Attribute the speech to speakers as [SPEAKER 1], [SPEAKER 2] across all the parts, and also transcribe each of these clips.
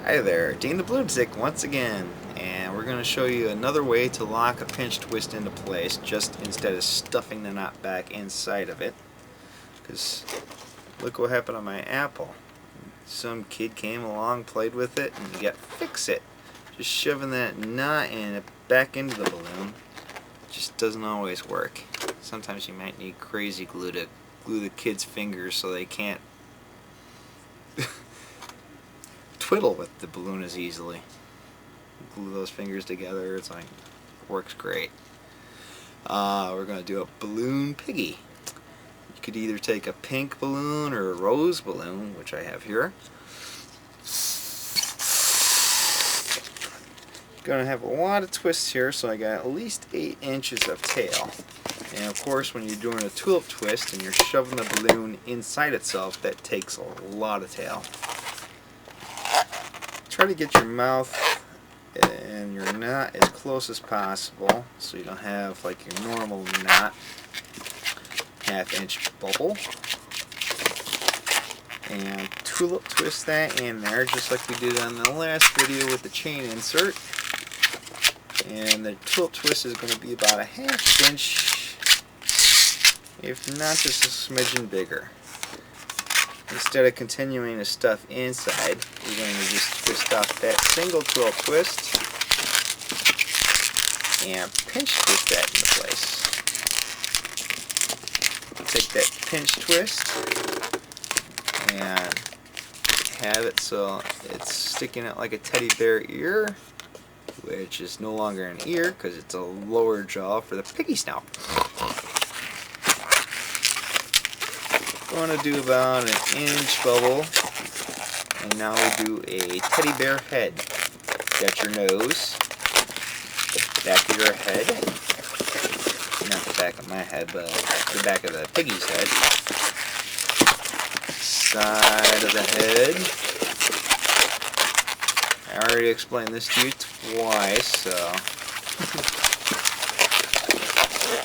[SPEAKER 1] Hi there, Dean the Bloomstick once again, and we're going to show you another way to lock a pinch twist into place, just instead of stuffing the knot back inside of it. Because look what happened on my apple. Some kid came along, played with it, and you got to fix it. Just shoving that knot in it back into the balloon just doesn't always work. Sometimes you might need crazy glue to glue the kid's fingers so they can't twiddle with the balloon as easily. Glue those fingers together, it's like, works great. We're going to do a balloon piggy. You could either take a pink balloon or a rose balloon, which I have here. Going to have a lot of twists here, so I got at least 8 inches of tail. And of course, when you're doing a tulip twist and you're shoving the balloon inside itself, that takes a lot of tail. Try to get your mouth and your knot as close as possible, so you don't have like your normal knot, half-inch bubble. And tulip twist that in there, just like we did on the last video with the chain insert. And the tulip twist is going to be about a ½ inch, if not just a smidgen bigger. Instead of continuing to stuff inside, we're going to just twist off that single tulip twist and pinch twist that into place. Take that pinch twist and have it so it's sticking out like a teddy bear ear, which is no longer an ear because it's a lower jaw for the piggy snout. We're going to do about an inch bubble, and now we do a teddy bear head. Got your nose, the back of your head, not the back of my head, but the back of the piggy's head, side of the head. I already explained this to you twice, so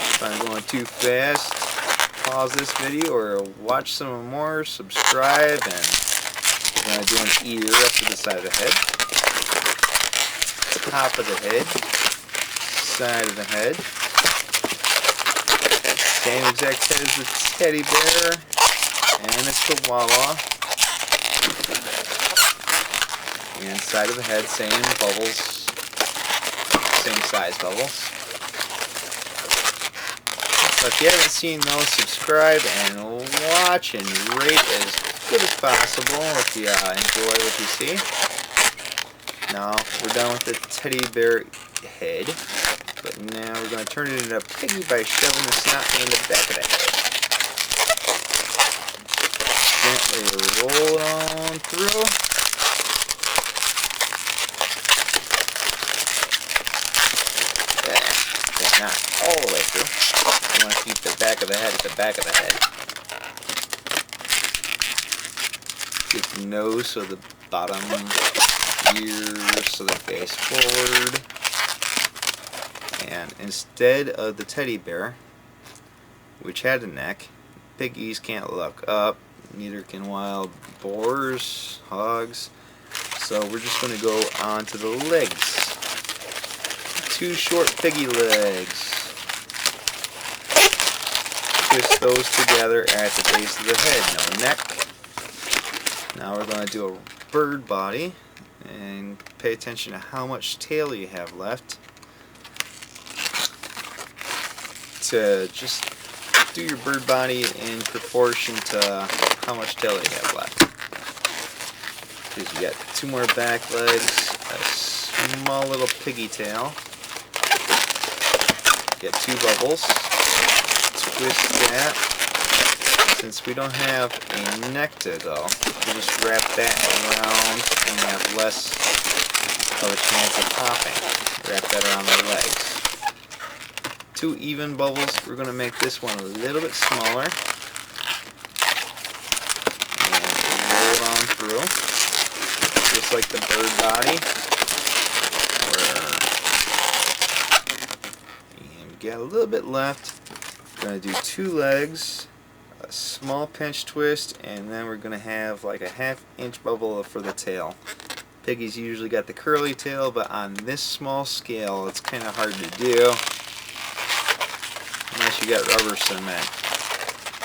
[SPEAKER 1] if I'm going too fast, pause this video or watch some more, subscribe, and we're going to do an ear up to the side of the head, top of the head, side of the head, same exact head as the teddy bear and the koala, and side of the head, same bubbles, same size bubbles. So if you haven't seen those, subscribe and watch and rate as good as possible if you enjoy what you see. Now we're done with the teddy bear head, but now we're going to turn it into a piggy by shoving the snot in the back of it. Gently roll it on through. Not all the way through. You want to keep the back of the head at the back of the head. Get the nose so the bottom ears so they face forward. And instead of the teddy bear, which had a neck, piggies can't look up, neither can wild boars, hogs. So we're just going to go on to the legs. 2 short piggy legs. Twist those together at the base of the head, no neck. Now we're going to do a bird body, and pay attention to how much tail you have left. To just do your bird body in proportion to how much tail you have left. Because you got 2 more back legs, a small little piggy tail. Get 2 bubbles, twist that. Since we don't have a neck to go, we'll just wrap that around and have less of a chance of popping. Wrap that around the legs. 2 even bubbles. We're going to make this one a little bit smaller. And roll it on through, just like the bird body. Got a little bit left. We're going to do 2 legs, a small pinch twist, and then we're going to have like a ½ inch bubble for the tail. Piggy's usually got the curly tail, but on this small scale it's kind of hard to do unless you got rubber cement.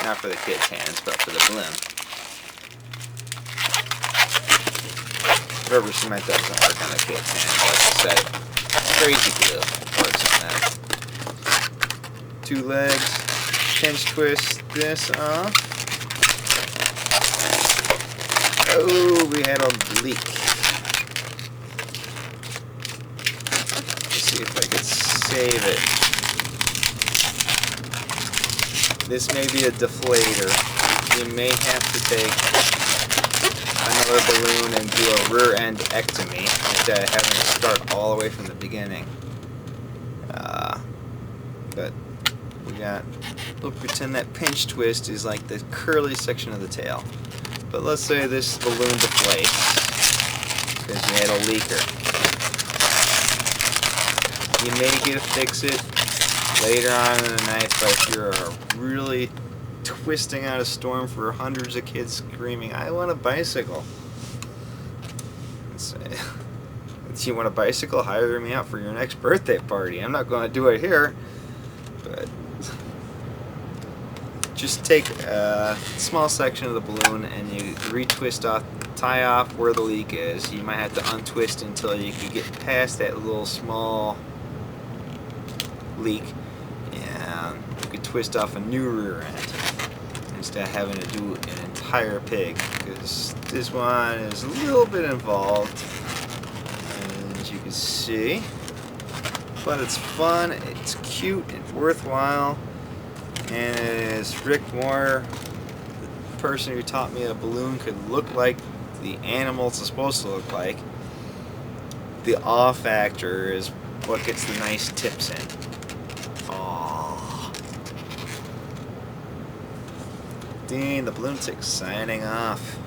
[SPEAKER 1] Not for the kid's hands, but for the balloon. Rubber cement doesn't work on the kid's hands, like I said. Crazy glue works on that. 2 legs, pinch twist this off. Oh, we had a leak. Let's see if I could save it. This may be a deflator. You may have to take another balloon and do a rear end ectomy instead of having to start all the way from the beginning. But we got, we'll pretend that pinch twist is like the curly section of the tail. But let's say this balloon deflates because you had a leaker. You may get to fix it later on in the night, but if you're really twisting out a storm for hundreds of kids screaming, "I want a bicycle!" Let's say, do you want a bicycle? Hire me out for your next birthday party. I'm not going to do it here, but just take a small section of the balloon and you retwist off, tie off where the leak is. You might have to untwist until you can get past that little small leak, and you could twist off a new rear end instead of having to do an entire pig, because this one is a little bit involved, as you can see, but it's fun, it's cute, it's worthwhile. And as Rick Moore, the person who taught me a balloon could look like the animal it's supposed to look like, the awe factor is what gets the nice tips in. Aww. Dean, the balloon tick, signing off.